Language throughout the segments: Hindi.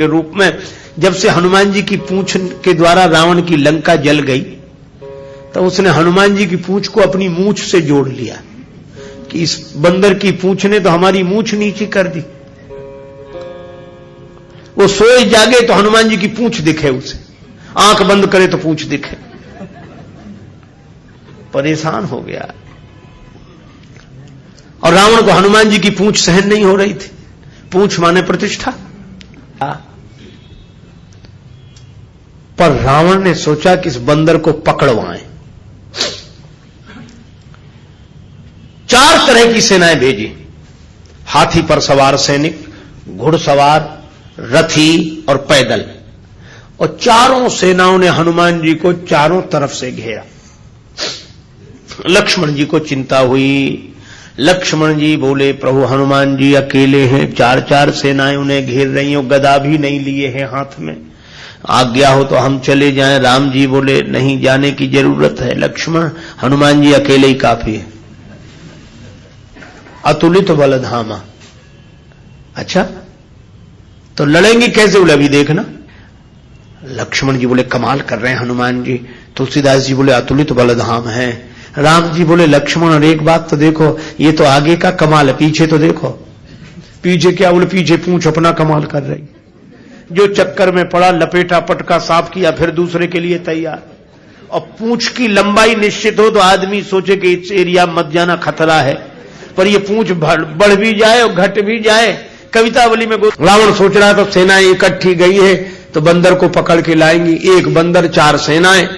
के रूप में जब से हनुमान जी की पूंछ के द्वारा रावण की लंका जल गई तो उसने हनुमान जी की पूंछ को अपनी मूंछ से जोड़ लिया कि इस बंदर की पूंछ ने तो हमारी मूंछ नीची कर दी। वो सोए जागे तो हनुमान जी की पूंछ दिखे उसे, आंख बंद करे तो पूंछ दिखे। परेशान हो गया। और रावण को हनुमान जी की पूंछ सहन नहीं हो रही थी। पूंछ माने प्रतिष्ठा। पर रावण ने सोचा कि इस बंदर को पकड़वाएं। 4 तरह की सेनाएं भेजी। हाथी पर सवार सैनिक, घुड़सवार, रथी और पैदल। और चारों सेनाओं ने हनुमान जी को चारों तरफ से घेरा। लक्ष्मण जी को चिंता हुई। लक्ष्मण जी बोले, प्रभु हनुमान जी अकेले हैं, 4 सेनाएं उन्हें घेर रही हैं, गदा भी नहीं लिए हैं हाथ में, आज्ञा हो तो हम चले जाएं। राम जी बोले, नहीं जाने की जरूरत है लक्ष्मण, हनुमान जी अकेले ही काफी है। अतुलित बलधामा। अच्छा तो लड़ेंगे कैसे? बोले अभी देखना। लक्ष्मण जी बोले, कमाल कर रहे हैं हनुमान जी। तुलसीदास जी बोले, अतुलित बलधाम है। राम जी बोले, लक्ष्मण और एक बात तो देखो, ये तो आगे का कमाल है, पीछे तो देखो। पीछे क्या? बोले पीछे पूंछ अपना कमाल कर रही। जो चक्कर में पड़ा, लपेटा, पटका, साफ किया, फिर दूसरे के लिए तैयार। और पूंछ की लंबाई निश्चित हो तो आदमी सोचे कि इस एरिया मत जाना, खतरा है। पर ये पूंछ बढ़ भी जाए और घट भी जाए। कवितावली में रावण सोच रहा था सेनाएं इकट्ठी गई है तो बंदर को पकड़ के लाएंगी। एक बंदर 4 सेनाएं।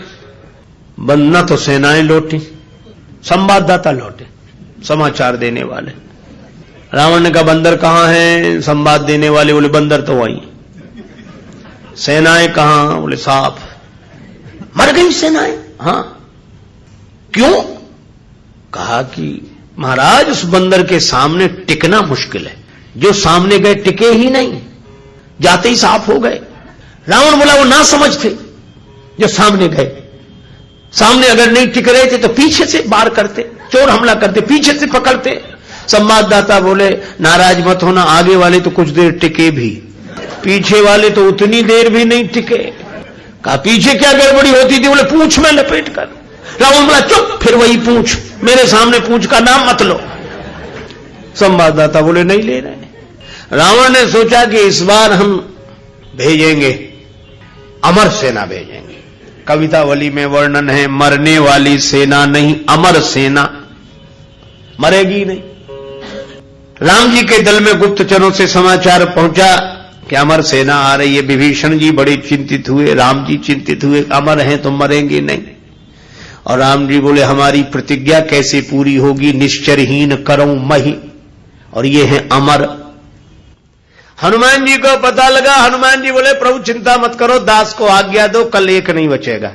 न तो सेनाएं लौटी, संवाददाता लौटे, समाचार देने वाले। रावण ने कहा, बंदर कहां है? संवाद देने वाले बोले, बंदर तो वहीं। सेनाएं कहां? बोले साफ मर गई सेनाएं। हां, क्यों? कहा कि महाराज उस बंदर के सामने टिकना मुश्किल है। जो सामने गए टिके ही नहीं, जाते ही साफ हो गए। रावण बोला, वो ना समझ थे जो सामने गए। सामने अगर नहीं टिक रहे थे तो पीछे से वार करते, चोर हमला करते, पीछे से पकड़ते। संवाददाता बोले, नाराज मत होना, आगे वाले तो कुछ देर टिके भी, पीछे वाले तो उतनी देर भी नहीं टिके। कहा, पीछे क्या गड़बड़ी होती थी? बोले पूंछ में लपेट कर। रावण बोला, चुप, फिर वही पूंछ, मेरे सामने पूंछ का नाम मत लो। संवाददाता बोले, नहीं ले रहे। रावण ने सोचा कि इस बार हम भेजेंगे, अमर सेना भेजेंगे। कवितावली में वर्णन है, मरने वाली सेना नहीं, अमर सेना, मरेगी नहीं। राम जी के दल में गुप्तचरों से समाचार पहुंचा कि अमर सेना आ रही है। विभीषण जी बड़े चिंतित हुए, राम जी चिंतित हुए, अमर हैं तो मरेंगे नहीं। और राम जी बोले, हमारी प्रतिज्ञा कैसे पूरी होगी? निश्चरहीन करऊं मही, और ये है अमर। हनुमान जी को पता लगा। हनुमान जी बोले, प्रभु चिंता मत करो, दास को आज्ञा दो, कल एक नहीं बचेगा।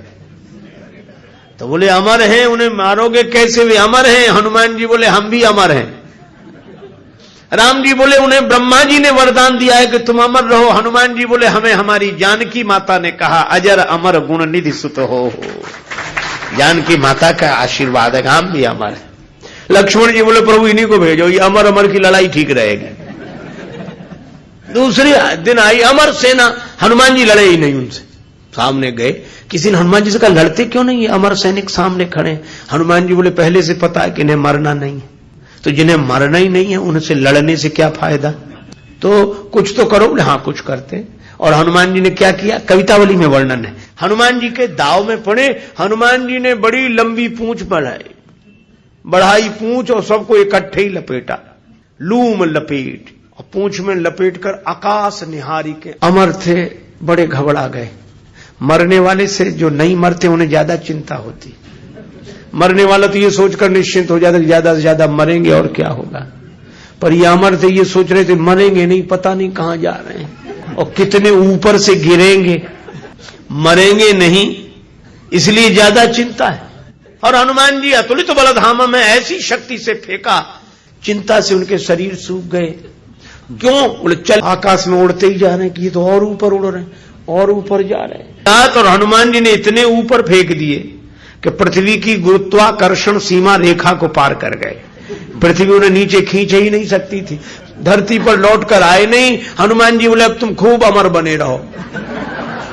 तो बोले, अमर हैं, उन्हें मारोगे कैसे? वे अमर हैं। हनुमान जी बोले, हम भी अमर हैं। राम जी बोले, उन्हें ब्रह्मा जी ने वरदान दिया है कि तुम अमर रहो। हनुमान जी बोले, हमें हमारी जानकी माता ने कहा, अजर अमर गुण निधि सुत हो। जानकी माता का आशीर्वाद है, हम भी अमर है। लक्ष्मण जी बोले, प्रभु इन्हीं को भेजो, ये अमर अमर की लड़ाई ठीक रहेगी। दूसरे दिन आई अमर सेना। हनुमान जी लड़े ही नहीं उनसे। सामने गए। किसी ने हनुमान जी से कहा, लड़ते क्यों नहीं? ये अमर सैनिक सामने खड़े। हनुमान जी बोले, पहले से पता है कि इन्हें मरना नहीं है, तो जिन्हें मरना ही नहीं है उनसे लड़ने से क्या फायदा? तो कुछ तो करो। बोले, हाँ कुछ करते। और हनुमान जी ने क्या किया? कवितावली में वर्णन है। हनुमान जी के दाव में पड़े। हनुमान जी ने बड़ी लंबी पूंछ बढ़ाई पूंछ और सबको इकट्ठे ही लपेटा, लूम लपेट, और पूंछ में लपेट कर आकाश निहारी के। अमर थे, बड़े घबरा गए। मरने वाले से जो नहीं मरते उन्हें ज्यादा चिंता होती। मरने वाला तो ये सोचकर निश्चिंत हो जाता कि ज्यादा से ज्यादा मरेंगे और क्या होगा। पर ये अमर थे, ये सोच रहे थे मरेंगे नहीं, पता नहीं कहां जा रहे हैं और कितने ऊपर से गिरेंगे, मरेंगे नहीं, इसलिए ज्यादा चिंता है। और हनुमान जी अतुलित बलधाम में ऐसी शक्ति से फेंका, चिंता से उनके शरीर सूख गए। क्यों? बोले, चल आकाश में उड़ते ही जा रहे हैं कि ये तो और ऊपर उड़ रहे हैं, और ऊपर जा रहे हैं। और हनुमान जी ने इतने ऊपर फेंक दिए कि पृथ्वी की गुरुत्वाकर्षण सीमा रेखा को पार कर गए। पृथ्वी उन्हें नीचे खींच ही नहीं सकती थी। धरती पर लौट कर आए नहीं। हनुमान जी बोले अब तुम खूब अमर बने रहो,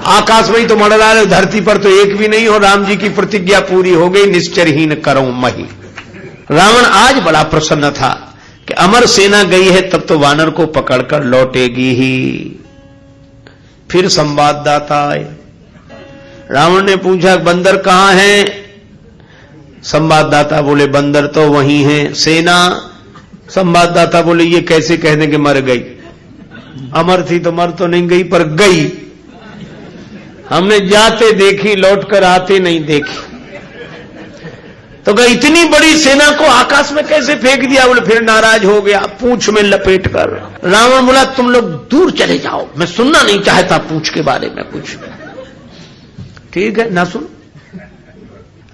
आकाश में ही तो मर रहे, धरती पर तो एक भी नहीं हो। राम जी की प्रतिज्ञा पूरी हो गई, निश्चरहीन करो मही। रावण आज बड़ा प्रसन्न था कि अमर सेना गई है, तब तो वानर को पकड़कर लौटेगी ही। फिर संवाददाता आए, रावण ने पूछा बंदर कहां है? संवाददाता बोले बंदर तो वहीं है। सेना? संवाददाता बोले ये कैसे कह दें कि मर गई, अमर थी तो मर तो नहीं गई पर गई, हमने जाते देखी लौटकर आते नहीं देखी। तो कहा इतनी बड़ी सेना को आकाश में कैसे फेंक दिया? बोले फिर नाराज हो गया, पूंछ में लपेट कर। रावण बोला तुम लोग दूर चले जाओ, मैं सुनना नहीं चाहता पूंछ के बारे में कुछ। ठीक है ना सुन।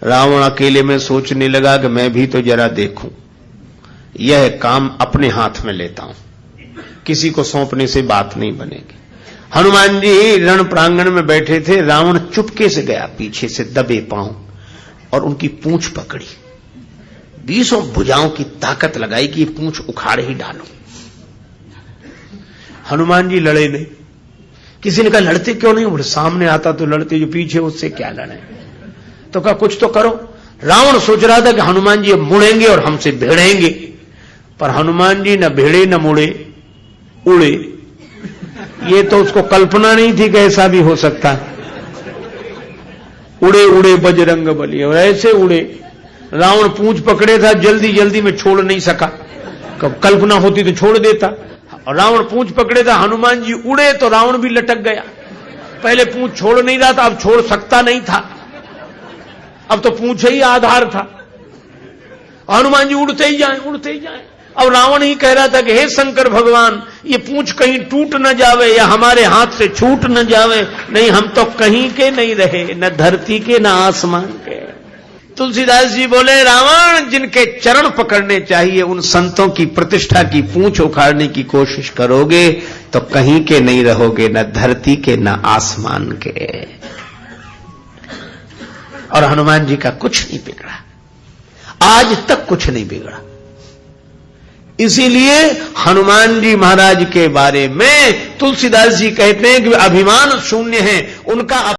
रावण अकेले में सोचने लगा कि मैं भी तो जरा देखूं, यह काम अपने हाथ में लेता हूं, किसी को सौंपने से बात नहीं बनेगी। हनुमान जी रण प्रांगण में बैठे थे, रावण चुपके से गया पीछे से दबे पांव और उनकी पूंछ पकड़ी, 20 भुजाओं की ताकत लगाई कि पूंछ उखाड़ ही डालो। हनुमान जी लड़े नहीं। किसी ने कहा लड़ते क्यों नहीं? बोले सामने आता तो लड़ते, जो पीछे उससे क्या लड़े। तो कहा कुछ तो करो। रावण सोच रहा था कि हनुमान जी मुड़ेंगे और हमसे भिड़ेंगे, पर हनुमान जी न भिड़े न मुड़े, उड़े। ये तो उसको कल्पना नहीं थी कि ऐसा भी हो सकता है। उड़े उड़े बजरंग बली, और ऐसे उड़े। रावण पूंछ पकड़े था, जल्दी जल्दी में छोड़ नहीं सका, कल्पना होती तो छोड़ देता। और रावण पूंछ पकड़े था, हनुमान जी उड़े तो रावण भी लटक गया। पहले पूंछ छोड़ नहीं रहा था, अब छोड़ सकता नहीं था, अब तो पूंछ ही आधार था। हनुमान जी उड़ते ही जाए, उड़ते ही जाए। अब रावण ही कह रहा था कि हे शंकर भगवान, ये पूंछ कहीं टूट न जावे या हमारे हाथ से छूट न जावे। नहीं, हम तो कहीं के नहीं रहे, न धरती के न आसमान के। तुलसीदास जी बोले रावण जिनके चरण पकड़ने चाहिए, उन संतों की प्रतिष्ठा की पूंछ उखाड़ने की कोशिश करोगे तो कहीं के नहीं रहोगे, न धरती के न आसमान के। और हनुमान जी का कुछ नहीं बिगड़ा, आज तक कुछ नहीं बिगड़ा। इसीलिए हनुमान जी महाराज के बारे में तुलसीदास जी कहते हैं कि अभिमान शून्य है, उनका